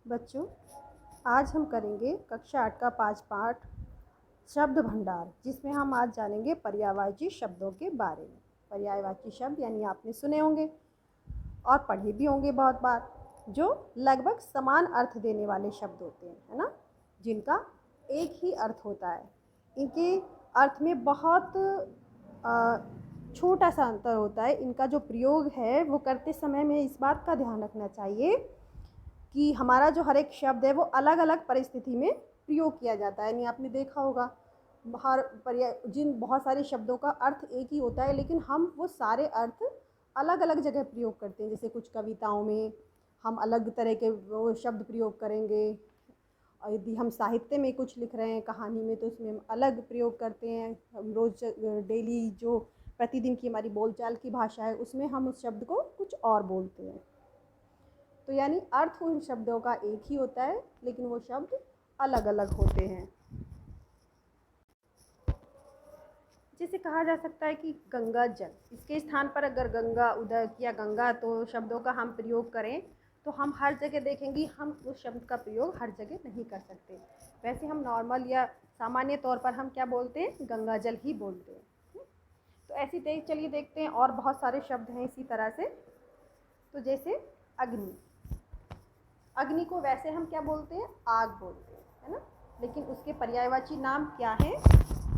बच्चों, आज हम करेंगे कक्षा 8 का 5 पाठ शब्द भंडार, जिसमें हम आज जानेंगे पर्यायवाची शब्दों के बारे में। पर्यायवाची शब्द यानी आपने सुने होंगे और पढ़े भी होंगे बहुत बार, जो लगभग समान अर्थ देने वाले शब्द होते हैं, है ना, जिनका एक ही अर्थ होता है। इनके अर्थ में बहुत छोटा सा अंतर होता है। इनका जो प्रयोग है वो करते समय में इस बात का ध्यान रखना चाहिए कि हमारा जो हर एक शब्द है वो अलग अलग परिस्थिति में प्रयोग किया जाता है। यानी आपने देखा होगा हर बहुत सारे शब्दों का अर्थ एक ही होता है, लेकिन हम वो सारे अर्थ अलग अलग जगह प्रयोग करते हैं। जैसे कुछ कविताओं में हम अलग तरह के वो शब्द प्रयोग करेंगे, और यदि हम साहित्य में कुछ लिख रहे हैं, कहानी में, तो उसमें हम अलग प्रयोग करते हैं। हम रोज़ डेली जो प्रतिदिन की हमारी बोलचाल की भाषा है उसमें हम उस शब्द को कुछ और बोलते हैं। तो यानी अर्थ उन शब्दों का एक ही होता है, लेकिन वो शब्द अलग अलग होते हैं। जैसे कहा जा सकता है कि गंगा जल, इसके स्थान पर अगर गंगा उदक या गंगा तो शब्दों का हम प्रयोग करें तो हम हर जगह देखेंगे हम उस शब्द का प्रयोग हर जगह नहीं कर सकते। वैसे हम नॉर्मल या सामान्य तौर पर हम क्या बोलते हैं, गंगा जल ही बोलते हैं। तो ऐसी चलिए देखते हैं और बहुत सारे शब्द हैं इसी तरह से। तो जैसे अग्नि, अग्नि को वैसे हम क्या बोलते हैं, आग बोलते हैं, है ना, लेकिन उसके पर्यायवाची नाम क्या है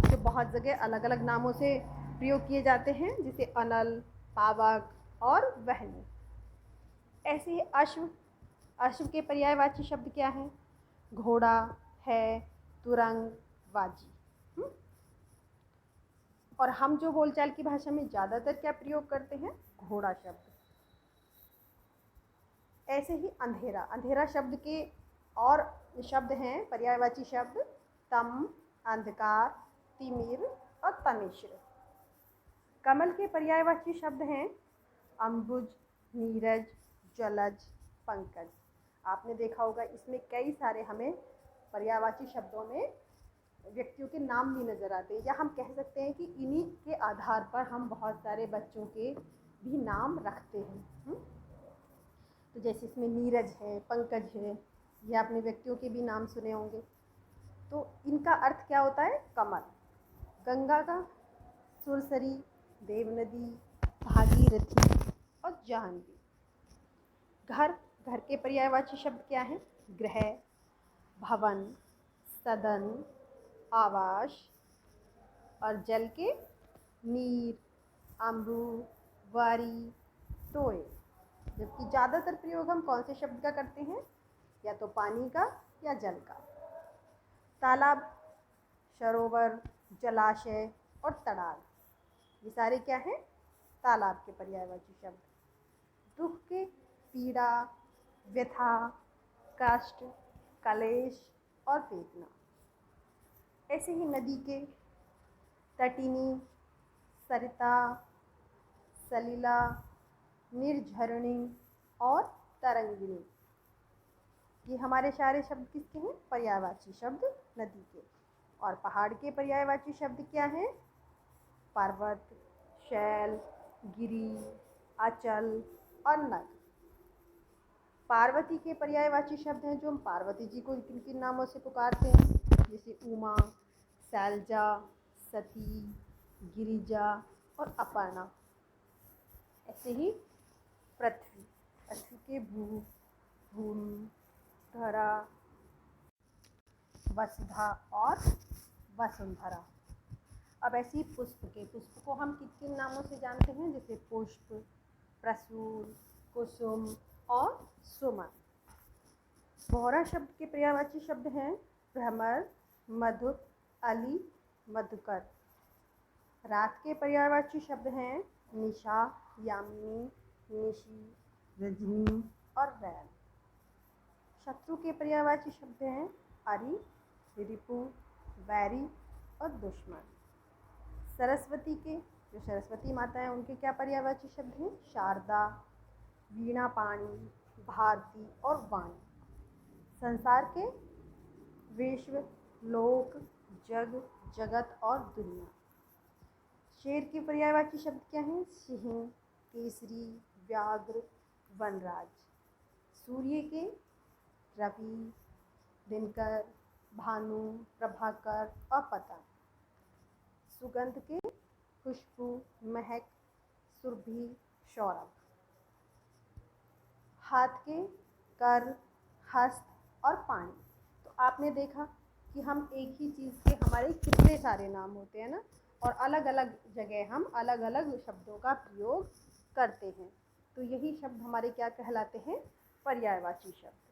जो बहुत जगह अलग अलग नामों से प्रयोग किए जाते हैं, जैसे अनल, पावक और वहनी। ऐसे ही अश्व, अश्व के पर्यायवाची शब्द क्या हैं, घोड़ा है, तुरंग, वाजी। और हम जो बोलचाल की भाषा में ज़्यादातर क्या प्रयोग करते हैं, घोड़ा शब्द। ऐसे ही अंधेरा, अंधेरा शब्द के और शब्द हैं पर्यायवाची शब्द, तम, अंधकार, तिमिर और तमिश्र। कमल के पर्यायवाची शब्द हैं अम्बुज, नीरज, जलज, पंकज। आपने देखा होगा इसमें कई सारे हमें पर्यायवाची शब्दों में व्यक्तियों के नाम भी नज़र आते हैं, या हम कह सकते हैं कि इन्हीं के आधार पर हम बहुत सारे बच्चों के भी नाम रखते हैं। तो जैसे इसमें नीरज है, पंकज है, ये आपने व्यक्तियों के भी नाम सुने होंगे। तो इनका अर्थ क्या होता है, कमल। गंगा का सुरसरी, देवनदी, भागीरथी और जाह्नवी। घर, घर के पर्यायवाची शब्द क्या हैं, गृह, भवन, सदन, आवास। और जल के नीर, अम्बु, वारी, टोए। जबकि ज़्यादातर प्रयोग हम कौन से शब्द का करते हैं, या तो पानी का या जल का। तालाब, सरोवर, जलाशय और तड़ाग, ये सारे क्या हैं, तालाब के पर्यायवाची शब्द। दुख के पीड़ा, व्यथा, कष्ट, कलेश और वेदना। ऐसे ही नदी के तटिनी, सरिता, सलिला, निर्झरणी और तरंगिणी। ये हमारे सारे शब्द किसके हैं, पर्यायवाची शब्द नदी के। और पहाड़ के पर्यायवाची शब्द क्या हैं, पर्वत, शैल, गिरी, अचल और नग। पार्वती के पर्यायवाची शब्द हैं जो हम पार्वती जी को किन किन नामों से पुकारते हैं, जैसे उमा, शैलजा, सती, गिरिजा और अपर्णा। ऐसे ही पृथ्वी, पृथ्वी के भू, भूमि, धरा, वसुधा और वसुंधरा। अब ऐसे ही पुष्प के, पुष्प को हम किन किन नामों से जानते हैं, जैसे पुष्प, प्रसून, कुसुम और सुमन। बोहरा शब्द के पर्यायवाची शब्द हैं भ्रमर, मधुप, अली, मधुकर। रात के पर्यायवाची शब्द हैं निशा, यामिनी, निशी, रजनी और वैल। शत्रु के पर्यायवाची शब्द हैं अरि, रिपु, वैरी और दुश्मन। सरस्वती के, जो सरस्वती माता हैं, उनके क्या पर्यायवाची शब्द हैं, शारदा, वीणा पाणी, भारती और वाणी। संसार के विश्व, लोक, जग, जगत और दुनिया। शेर के पर्यायवाची शब्द क्या हैं, सिंह, केसरी, व्याघ्र, वनराज। सूर्य के रवि, दिनकर, भानु, प्रभाकर और पतंग। सुगंध के खुशबू, महक, सुरभि, सौरभ। हाथ के कर, हस्त और पानी। तो आपने देखा कि हम एक ही चीज़ के हमारे कितने सारे नाम होते हैं ना, और अलग अलग जगह हम अलग अलग शब्दों का प्रयोग करते हैं। तो यही शब्द हमारे क्या कहलाते हैं? पर्यायवाची शब्द।